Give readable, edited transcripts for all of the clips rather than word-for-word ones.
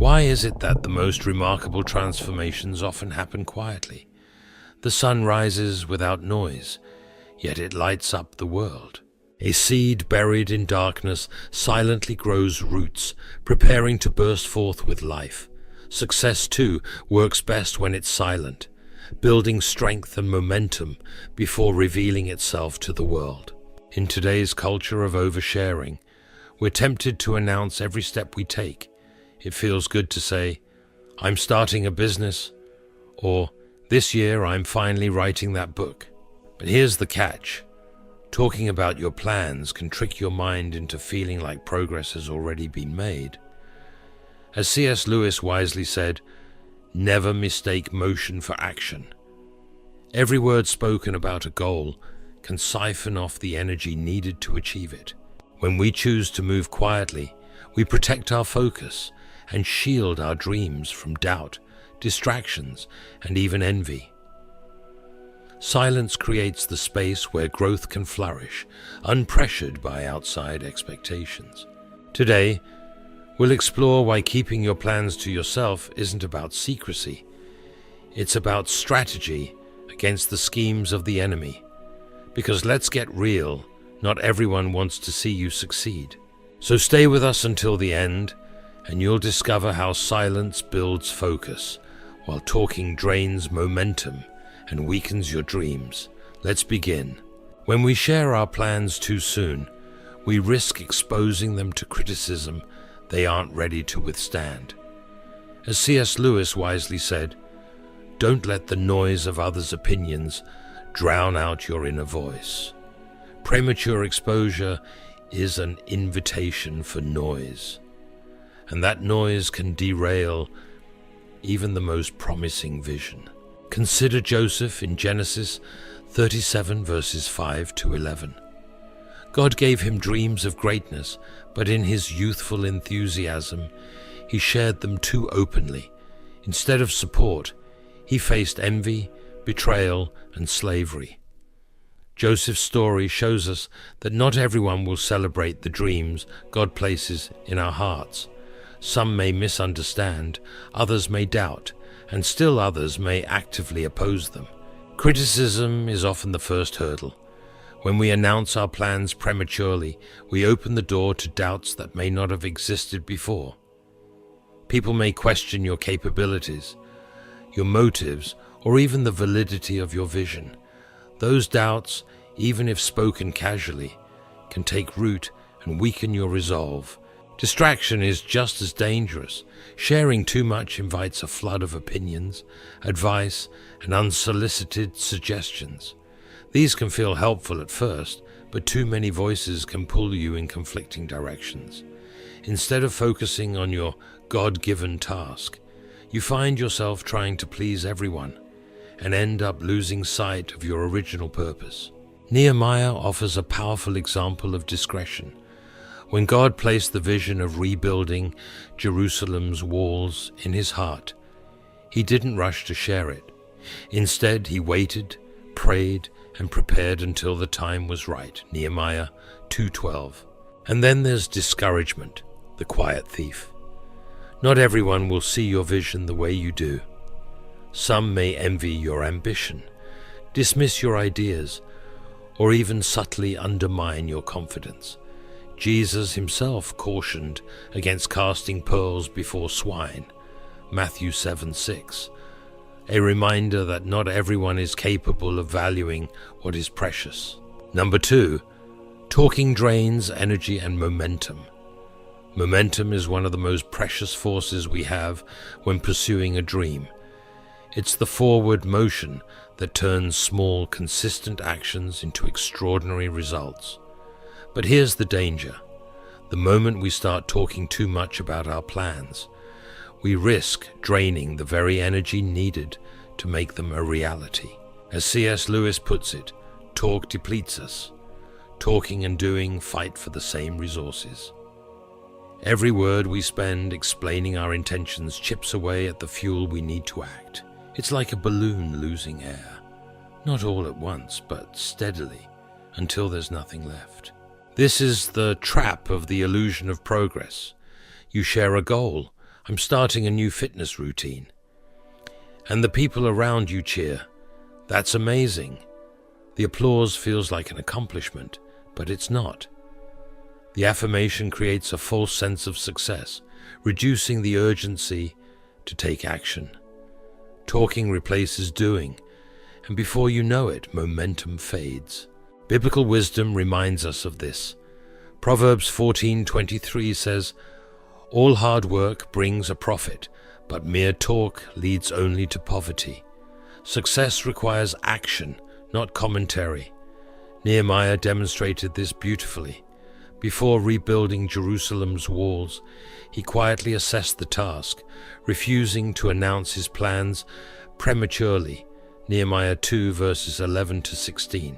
Why is it that the most remarkable transformations often happen quietly? The sun rises without noise, yet it lights up the world. A seed buried in darkness silently grows roots, preparing to burst forth with life. Success, too, works best when it's silent, building strength and momentum before revealing itself to the world. In today's culture of oversharing, we're tempted to announce every step we take. It feels good to say, "I'm starting a business," or "This year I'm finally writing that book." But here's the catch. Talking about your plans can trick your mind into feeling like progress has already been made. As C.S. Lewis wisely said, never mistake motion for action. Every word spoken about a goal can siphon off the energy needed to achieve it. When we choose to move quietly, we protect our focus and shield our dreams from doubt, distractions, and even envy. Silence creates the space where growth can flourish, unpressured by outside expectations. Today, we'll explore why keeping your plans to yourself isn't about secrecy. It's about strategy against the schemes of the enemy. Because let's get real, not everyone wants to see you succeed. So stay with us until the end, and you'll discover how silence builds focus, while talking drains momentum and weakens your dreams. Let's begin. When we share our plans too soon, we risk exposing them to criticism they aren't ready to withstand. As C.S. Lewis wisely said, don't let the noise of others' opinions drown out your inner voice. Premature exposure is an invitation for noise, and that noise can derail even the most promising vision. Consider Joseph in Genesis 37 verses 5 to 11. God gave him dreams of greatness, but in his youthful enthusiasm, he shared them too openly. Instead of support, he faced envy, betrayal, and slavery. Joseph's story shows us that not everyone will celebrate the dreams God places in our hearts. Some may misunderstand, others may doubt, and still others may actively oppose them. Criticism is often the first hurdle. When we announce our plans prematurely, we open the door to doubts that may not have existed before. People may question your capabilities, your motives, or even the validity of your vision. Those doubts, even if spoken casually, can take root and weaken your resolve. Distraction is just as dangerous. Sharing too much invites a flood of opinions, advice, and unsolicited suggestions. These can feel helpful at first, but too many voices can pull you in conflicting directions. Instead of focusing on your God-given task, you find yourself trying to please everyone and end up losing sight of your original purpose. Nehemiah offers a powerful example of discretion. When God placed the vision of rebuilding Jerusalem's walls in his heart, he didn't rush to share it. Instead, he waited, prayed, and prepared until the time was right. Nehemiah 2:12. And then there's discouragement, the quiet thief. Not everyone will see your vision the way you do. Some may envy your ambition, dismiss your ideas, or even subtly undermine your confidence. Jesus himself cautioned against casting pearls before swine, Matthew 7:6, a reminder that not everyone is capable of valuing what is precious. Number 2, talking drains energy and momentum. Momentum is one of the most precious forces we have when pursuing a dream. It's the forward motion that turns small, consistent actions into extraordinary results. But here's the danger. The moment we start talking too much about our plans, we risk draining the very energy needed to make them a reality. As C.S. Lewis puts it, talk depletes us. Talking and doing fight for the same resources. Every word we spend explaining our intentions chips away at the fuel we need to act. It's like a balloon losing air. Not all at once, but steadily, until there's nothing left. This is the trap of the illusion of progress. You share a goal, I'm starting a new fitness routine. And the people around you cheer. That's amazing. The applause feels like an accomplishment, but it's not. The affirmation creates a false sense of success, reducing the urgency to take action. Talking replaces doing, and before you know it, momentum fades. Biblical wisdom reminds us of this. Proverbs 14:23 says, "All hard work brings a profit, but mere talk leads only to poverty." Success requires action, not commentary. Nehemiah demonstrated this beautifully. Before rebuilding Jerusalem's walls, he quietly assessed the task, refusing to announce his plans prematurely. Nehemiah 2 verses 11 to 16.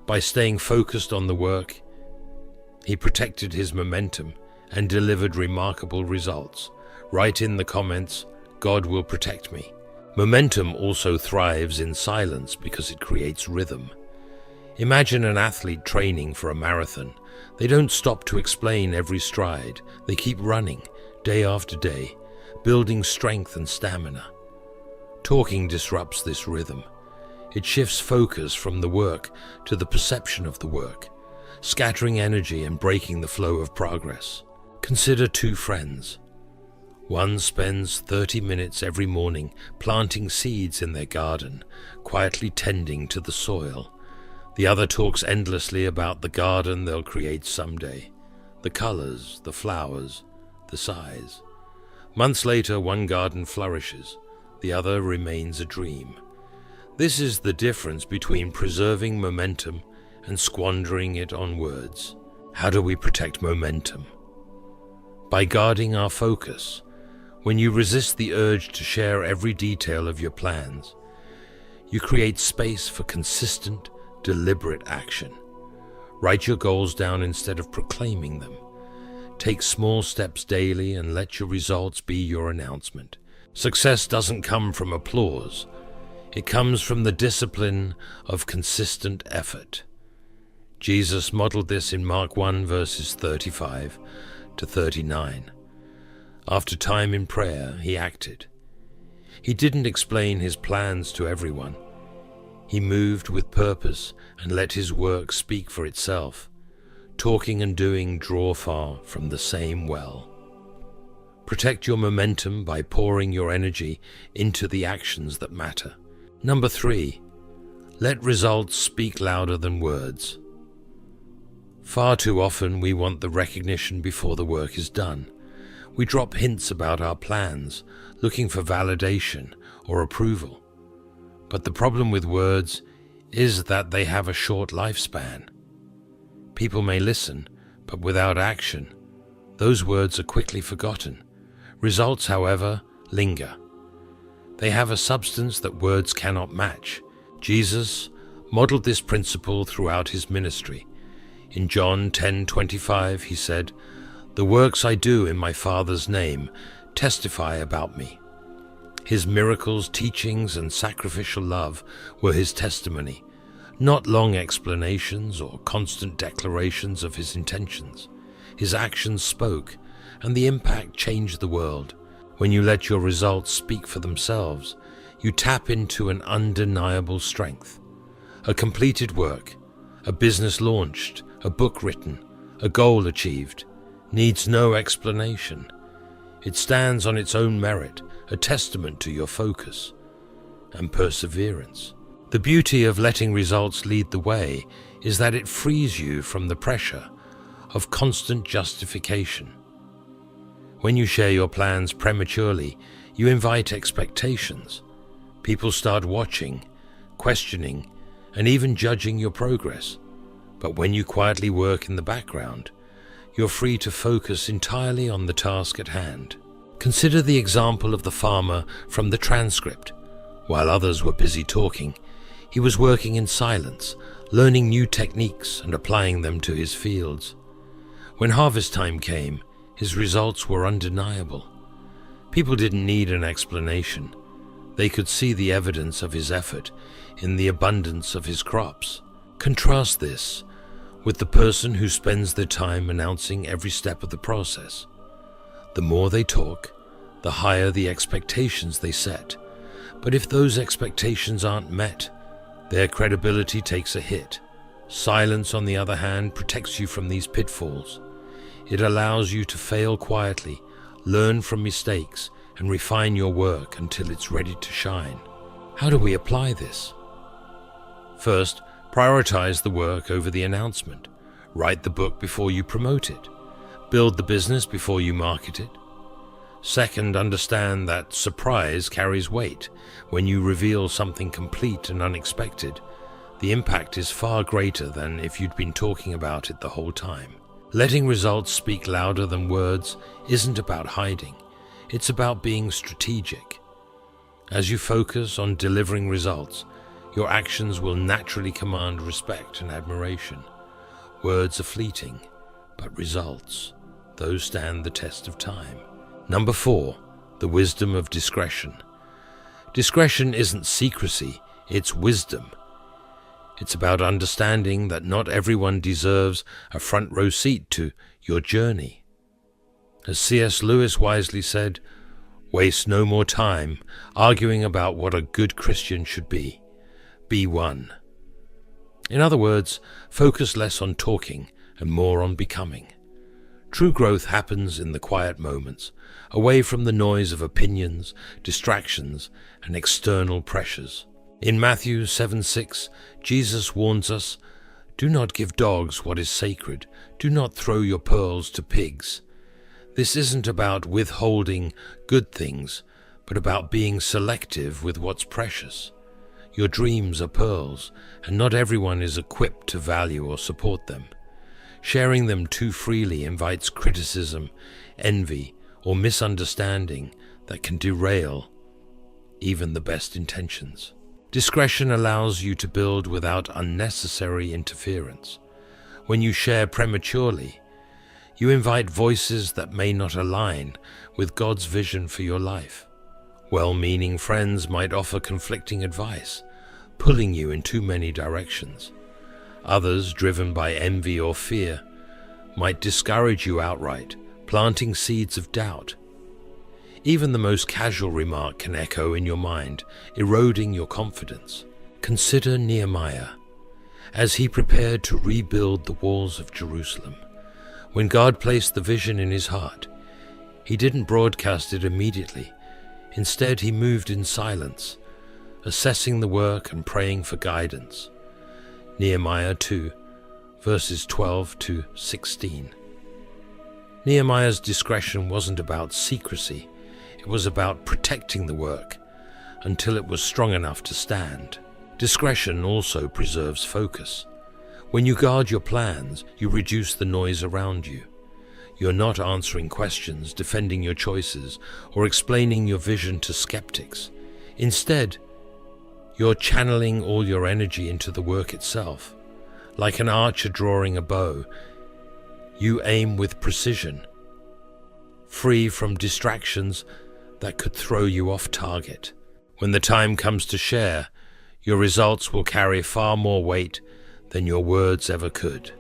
By staying focused on the work, he protected his momentum and delivered remarkable results. Write in the comments, "God will protect me." Momentum also thrives in silence because it creates rhythm. Imagine an athlete training for a marathon. They don't stop to explain every stride. They keep running, day after day, building strength and stamina. Talking disrupts this rhythm. It shifts focus from the work to the perception of the work, scattering energy and breaking the flow of progress. Consider two friends. One spends 30 minutes every morning planting seeds in their garden, quietly tending to the soil. The other talks endlessly about the garden they'll create someday, the colors, the flowers, the size. Months later, one garden flourishes, the other remains a dream. This is the difference between preserving momentum and squandering it on words. How do we protect momentum? By guarding our focus. When you resist the urge to share every detail of your plans, you create space for consistent, deliberate action. Write your goals down instead of proclaiming them. Take small steps daily and let your results be your announcement. Success doesn't come from applause. It comes from the discipline of consistent effort. Jesus modeled this in Mark 1 verses 35 to 39. After time in prayer, he acted. He didn't explain his plans to everyone. He moved with purpose and let his work speak for itself. Talking and doing draw far from the same well. Protect your momentum by pouring your energy into the actions that matter. Number 3, let results speak louder than words. Far too often we want the recognition before the work is done. We drop hints about our plans, looking for validation or approval. But the problem with words is that they have a short lifespan. People may listen, but without action, those words are quickly forgotten. Results, however, linger. They have a substance that words cannot match. Jesus modeled this principle throughout his ministry. In John 10:25, he said, "The works I do in my Father's name testify about me." His miracles, teachings, and sacrificial love were his testimony, not long explanations or constant declarations of his intentions. His actions spoke, and the impact changed the world. When you let your results speak for themselves, you tap into an undeniable strength. A completed work, a business launched, a book written, a goal achieved, needs no explanation. It stands on its own merit, a testament to your focus and perseverance. The beauty of letting results lead the way is that it frees you from the pressure of constant justification. When you share your plans prematurely, you invite expectations. People start watching, questioning, and even judging your progress. But when you quietly work in the background, you're free to focus entirely on the task at hand. Consider the example of the farmer from the transcript. While others were busy talking, he was working in silence, learning new techniques and applying them to his fields. When harvest time came, his results were undeniable. People didn't need an explanation. They could see the evidence of his effort in the abundance of his crops. Contrast this with the person who spends their time announcing every step of the process. The more they talk, the higher the expectations they set. But if those expectations aren't met, their credibility takes a hit. Silence, on the other hand, protects you from these pitfalls. It allows you to fail quietly, learn from mistakes, and refine your work until it's ready to shine. How do we apply this? First, prioritize the work over the announcement. Write the book before you promote it. Build the business before you market it. Second, understand that surprise carries weight. When you reveal something complete and unexpected, the impact is far greater than if you'd been talking about it the whole time. Letting results speak louder than words isn't about hiding. It's about being strategic. As you focus on delivering results, your actions will naturally command respect and admiration. Words are fleeting, but results, those stand the test of time. Number 4, the wisdom of discretion. Discretion isn't secrecy, it's wisdom. It's about understanding that not everyone deserves a front row seat to your journey. As C.S. Lewis wisely said, waste no more time arguing about what a good Christian should be. Be one. In other words, focus less on talking and more on becoming. True growth happens in the quiet moments, away from the noise of opinions, distractions, and external pressures. In Matthew 7:6, Jesus warns us, "Do not give dogs what is sacred. Do not throw your pearls to pigs." This isn't about withholding good things, but about being selective with what's precious. Your dreams are pearls, and not everyone is equipped to value or support them. Sharing them too freely invites criticism, envy, or misunderstanding that can derail even the best intentions. Discretion allows you to build without unnecessary interference. When you share prematurely, you invite voices that may not align with God's vision for your life. Well-meaning friends might offer conflicting advice, pulling you in too many directions. Others, driven by envy or fear, might discourage you outright, planting seeds of doubt. Even the most casual remark can echo in your mind, eroding your confidence. Consider Nehemiah, as he prepared to rebuild the walls of Jerusalem. When God placed the vision in his heart, he didn't broadcast it immediately. Instead, he moved in silence, assessing the work and praying for guidance. Nehemiah 2, verses 12 to 16. Nehemiah's discretion wasn't about secrecy. It was about protecting the work until it was strong enough to stand. Discretion also preserves focus. When you guard your plans, you reduce the noise around you. You're not answering questions, defending your choices, or explaining your vision to skeptics. Instead, you're channeling all your energy into the work itself. Like an archer drawing a bow, you aim with precision, free from distractions that could throw you off target. When the time comes to share, your results will carry far more weight than your words ever could.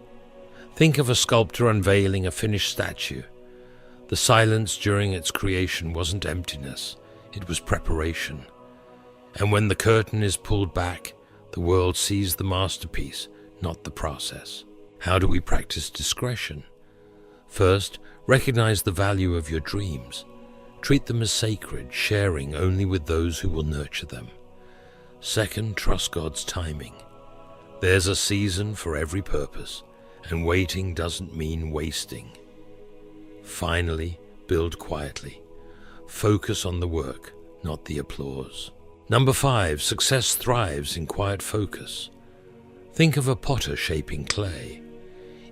Think of a sculptor unveiling a finished statue. The silence during its creation wasn't emptiness, it was preparation. And when the curtain is pulled back, the world sees the masterpiece, not the process. How do we practice discretion? First, recognize the value of your dreams. Treat them as sacred, sharing only with those who will nurture them. Second, trust God's timing. There's a season for every purpose, and waiting doesn't mean wasting. Finally, build quietly. Focus on the work, not the applause. Number 5, success thrives in quiet focus. Think of a potter shaping clay.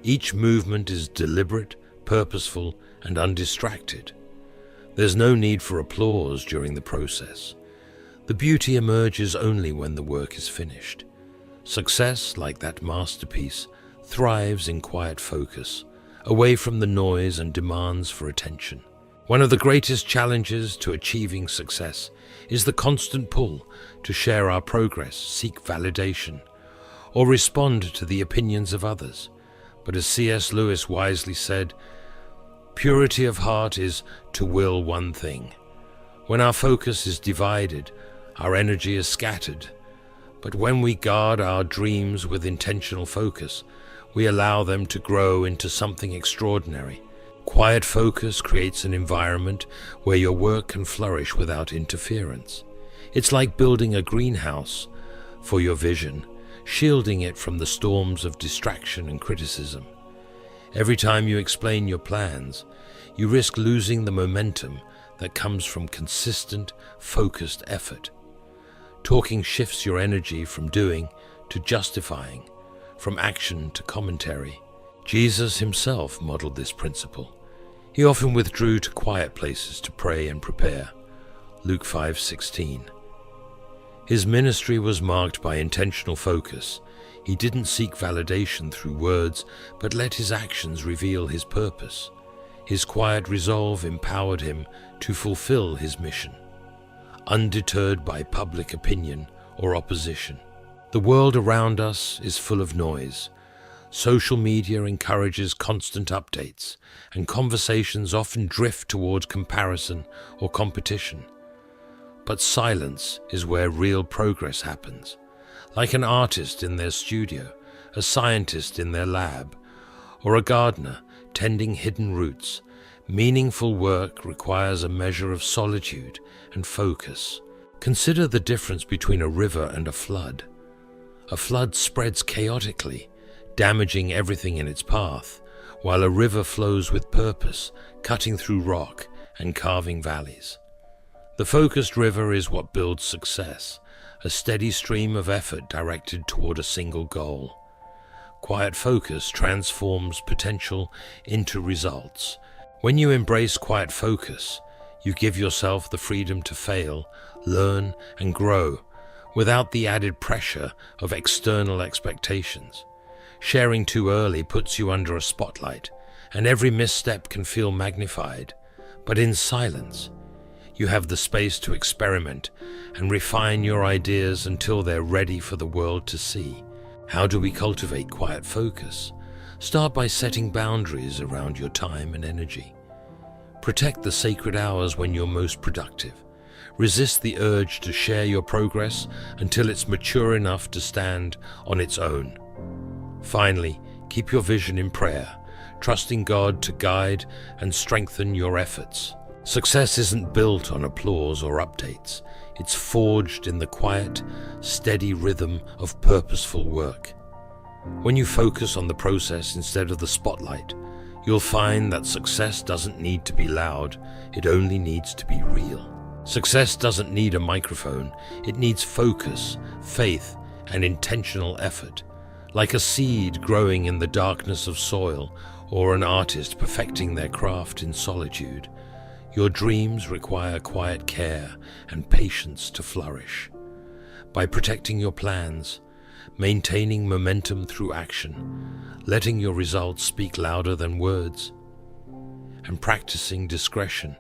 Each movement is deliberate, purposeful, and undistracted. There's no need for applause during the process. The beauty emerges only when the work is finished. Success, like that masterpiece, thrives in quiet focus, away from the noise and demands for attention. One of the greatest challenges to achieving success is the constant pull to share our progress, seek validation, or respond to the opinions of others. But as C.S. Lewis wisely said, purity of heart is to will one thing. When our focus is divided, our energy is scattered. But when we guard our dreams with intentional focus, we allow them to grow into something extraordinary. Quiet focus creates an environment where your work can flourish without interference. It's like building a greenhouse for your vision, shielding it from the storms of distraction and criticism. Every time you explain your plans, you risk losing the momentum that comes from consistent, focused effort. Talking shifts your energy from doing to justifying, from action to commentary. Jesus himself modeled this principle. He often withdrew to quiet places to pray and prepare. Luke 5:16. His ministry was marked by intentional focus. He didn't seek validation through words, but let his actions reveal his purpose. His quiet resolve empowered him to fulfill his mission, undeterred by public opinion or opposition. The world around us is full of noise. Social media encourages constant updates, and conversations often drift toward comparison or competition. But silence is where real progress happens. Like an artist in their studio, a scientist in their lab, or a gardener tending hidden roots, meaningful work requires a measure of solitude and focus. Consider the difference between a river and a flood. A flood spreads chaotically, damaging everything in its path, while a river flows with purpose, cutting through rock and carving valleys. The focused river is what builds success, a steady stream of effort directed toward a single goal. Quiet focus transforms potential into results. When you embrace quiet focus, you give yourself the freedom to fail, learn, and grow without the added pressure of external expectations. Sharing too early puts you under a spotlight, and every misstep can feel magnified. But in silence, you have the space to experiment and refine your ideas until they're ready for the world to see. How do we cultivate quiet focus? Start by setting boundaries around your time and energy. Protect the sacred hours when you're most productive. Resist the urge to share your progress until it's mature enough to stand on its own. Finally, keep your vision in prayer, trusting God to guide and strengthen your efforts. Success isn't built on applause or updates. It's forged in the quiet, steady rhythm of purposeful work. When you focus on the process instead of the spotlight, you'll find that success doesn't need to be loud, it only needs to be real. Success doesn't need a microphone, it needs focus, faith, and intentional effort. Like a seed growing in the darkness of soil, or an artist perfecting their craft in solitude, your dreams require quiet care and patience to flourish. By protecting your plans, maintaining momentum through action, letting your results speak louder than words, and practicing discretion,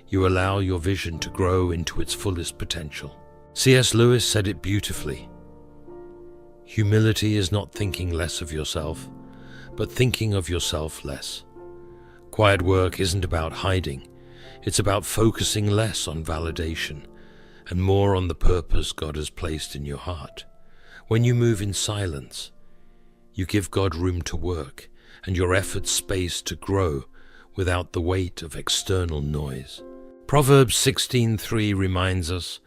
you allow your vision to grow into its fullest potential. C.S. Lewis said it beautifully. Humility is not thinking less of yourself, but thinking of yourself less. Quiet work isn't about hiding. It's about focusing less on validation and more on the purpose God has placed in your heart. When you move in silence, you give God room to work and your efforts space to grow without the weight of external noise. Proverbs 16:3 reminds us,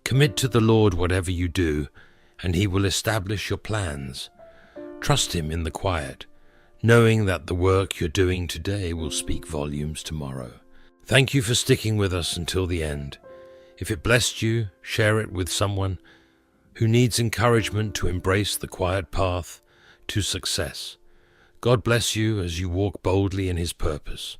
"Commit to the Lord whatever you do, and He will establish your plans. Trust Him in the quiet, knowing that the work you're doing today will speak volumes tomorrow." Thank you for sticking with us until the end. If it blessed you, share it with someone who needs encouragement to embrace the quiet path to success. God bless you as you walk boldly in His purpose.